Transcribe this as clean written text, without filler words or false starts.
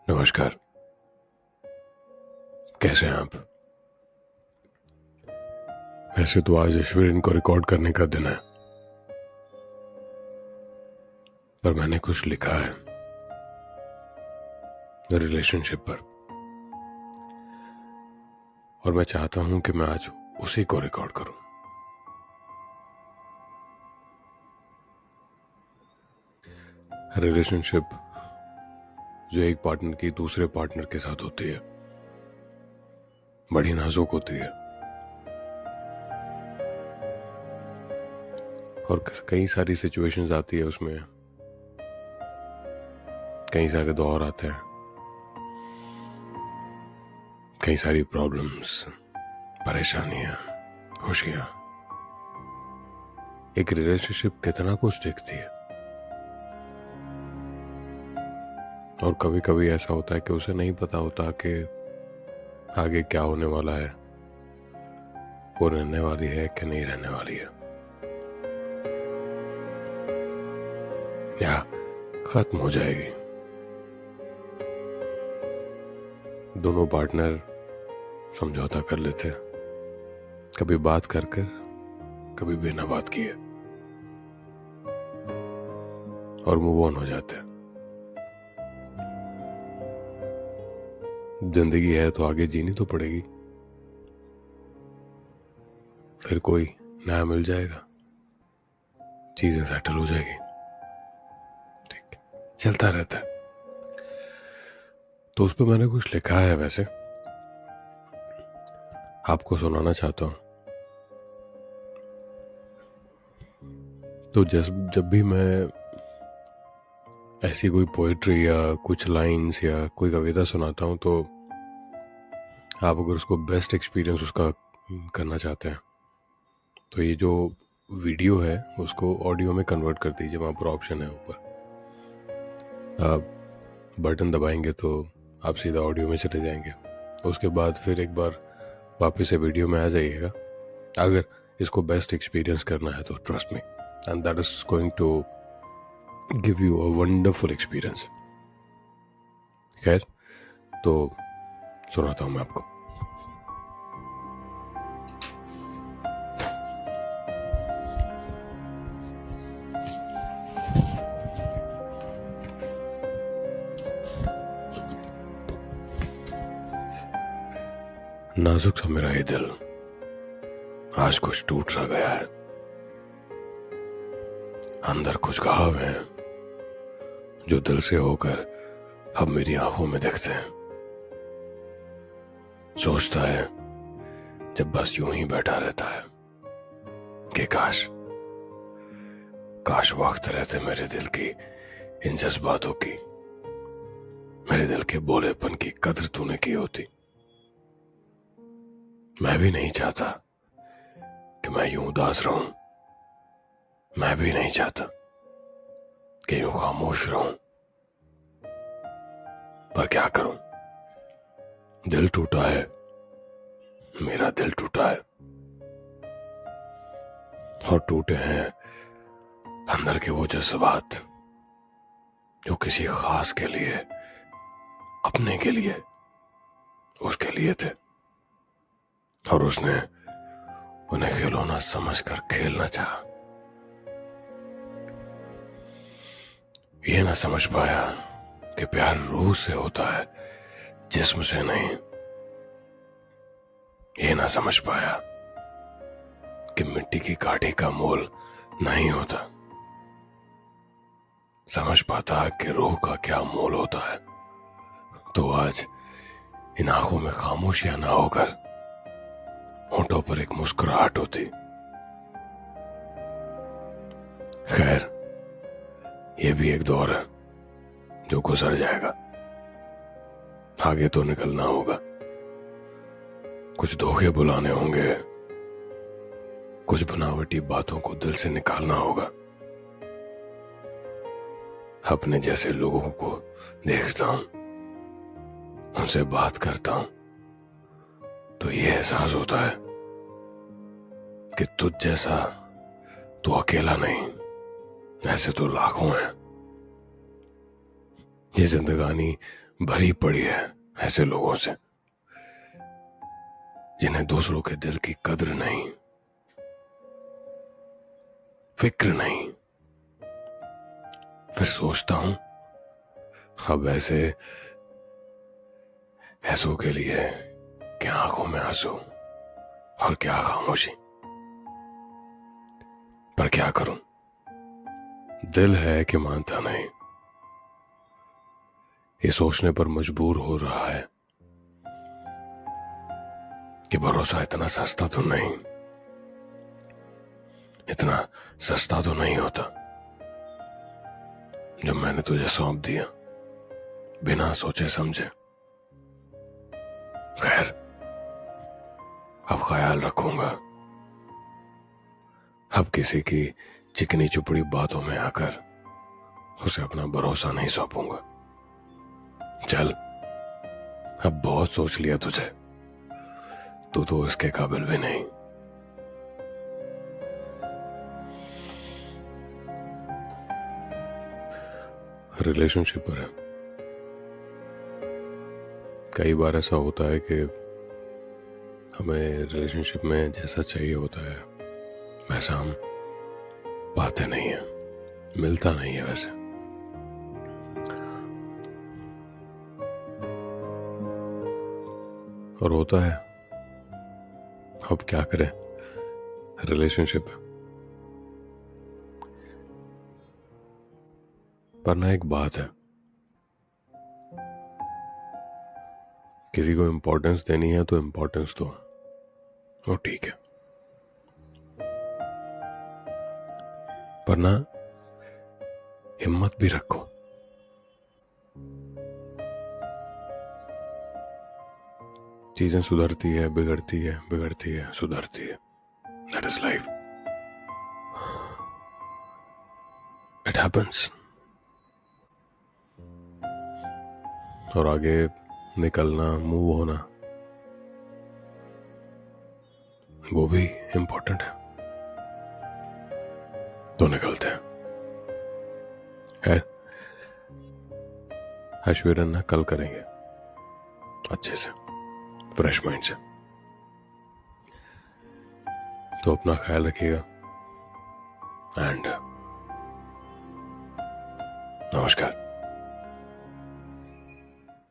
नमस्कार। कैसे हैं आप? वैसे तो आज अश्विन को रिकॉर्ड करने का दिन है, पर मैंने कुछ लिखा है रिलेशनशिप पर, और मैं चाहता हूं कि मैं आज उसी को रिकॉर्ड करूं। रिलेशनशिप जो एक पार्टनर की दूसरे पार्टनर के साथ होती है, बड़ी नाजुक होती है और कई सारी सिचुएशंस आती है उसमें, कई सारे दौर आते हैं, कई सारी प्रॉब्लम्स, परेशानियां, खुशियां। एक रिलेशनशिप कितना कुछ देखती है, और कभी कभी ऐसा होता है कि उसे नहीं पता होता कि आगे क्या होने वाला है, वो रहने वाली है कि नहीं रहने वाली है, या खत्म हो जाएगी। दोनों पार्टनर समझौता कर लेते हैं, कभी बात कर कर, कभी बिना बात किए, और मूव ऑन हो जाते हैं। जिंदगी है तो आगे जीनी तो पड़ेगी, फिर कोई नया मिल जाएगा, चीजें सेटल हो जाएगी, ठीक, चलता रहता है। तो उस पर मैंने कुछ लिखा है, वैसे आपको सुनाना चाहता हूं। तो जब भी मैं ऐसी कोई पोएट्री या कुछ लाइंस या कोई कविता सुनाता हूं, तो आप अगर उसको बेस्ट एक्सपीरियंस उसका करना चाहते हैं, तो ये जो वीडियो है उसको ऑडियो में कन्वर्ट कर दीजिए। वहाँ पर ऑप्शन है ऊपर, आप बटन दबाएंगे तो आप सीधा ऑडियो में चले जाएंगे। उसके बाद फिर एक बार वापस से वीडियो में आ जाइएगा, अगर इसको बेस्ट एक्सपीरियंस करना है तो। Trust me, and that is going to give you a wonderful experience. खैर, तो सुनाता हूँ मैं आपको। नाजुक सा मेरा ये दिल आज कुछ टूट सा गया है, अंदर कुछ घाव हैं जो दिल से होकर अब मेरी आंखों में दिखते हैं। सोचता है जब बस यूं ही बैठा रहता है कि काश वक्त रहते मेरे दिल की इन जज्बातों की, मेरे दिल के बोलेपन की कदर तूने की होती। मैं भी नहीं चाहता कि मैं यूं उदास रहूं, मैं भी नहीं चाहता कि यूं खामोश रहूं, पर क्या करूं, दिल टूटा है, मेरा दिल टूटा है, और टूटे हैं अंदर के वो जज्बात जो किसी खास के लिए, अपने के लिए, उसके लिए थे, और उसने उन्हें खिलौना समझकर खेलना चाहा। ये ना समझ पाया कि प्यार रूह से होता है, जिस्म से नहीं। ये ना समझ पाया कि मिट्टी की काठी का मोल नहीं होता। समझ पाता कि रूह का क्या मोल होता है, तो आज इन आंखों में खामोशियां ना होकर होंठों पर एक मुस्कुराहट होती। खैर, ये भी एक दौर है जो गुजर जाएगा, आगे तो निकलना होगा। कुछ धोखे बुलाने होंगे, कुछ बनावटी बातों को दिल से निकालना होगा। अपने जैसे लोगों को देखता हूं, उनसे बात करता हूं, तो ये एहसास होता है कि तुझ जैसा तो अकेला नहीं, ऐसे तो लाखों हैं। ये जिंदगानी भरी पड़ी है ऐसे लोगों से जिन्हें दूसरों के दिल की कद्र नहीं, फिक्र नहीं। फिर सोचता हूं अब ऐसों के लिए क्या आंखों में आंसू और क्या खामोशी। पर क्या करूं, दिल है कि मानता नहीं। ये सोचने पर मजबूर हो रहा है कि भरोसा इतना सस्ता तो नहीं, इतना सस्ता तो नहीं होता जो मैंने तुझे सौंप दिया बिना सोचे समझे। खैर, अब ख्याल रखूंगा। अब किसी की चिकनी चुपड़ी बातों में आकर उसे अपना भरोसा नहीं सौंपूंगा। चल, अब बहुत सोच लिया तुझे, तू तो इसके काबिल भी नहीं। रिलेशनशिप पर है। कई बार ऐसा होता है कि हमें रिलेशनशिप में जैसा चाहिए होता है वैसा हम पाते नहीं है, मिलता नहीं है वैसे। और होता है, अब क्या करें, रिलेशनशिप। पर ना एक बात है, किसी को इम्पोर्टेंस देनी है तो इम्पोर्टेंस दो, वो ठीक है। पर ना हिम्मत भी रखो। चीजें सुधरती है, बिगड़ती है, बिगड़ती है, सुधरती है। That is life. It happens. और आगे निकलना, मूव होना, वो भी इम्पोर्टेंट है। तो निकलते हैं। है ऐश्वर्या ना, कल करेंगे अच्छे से, फ्रेश माइंड से। तो अपना ख्याल रखिएगा एंड नमस्कार।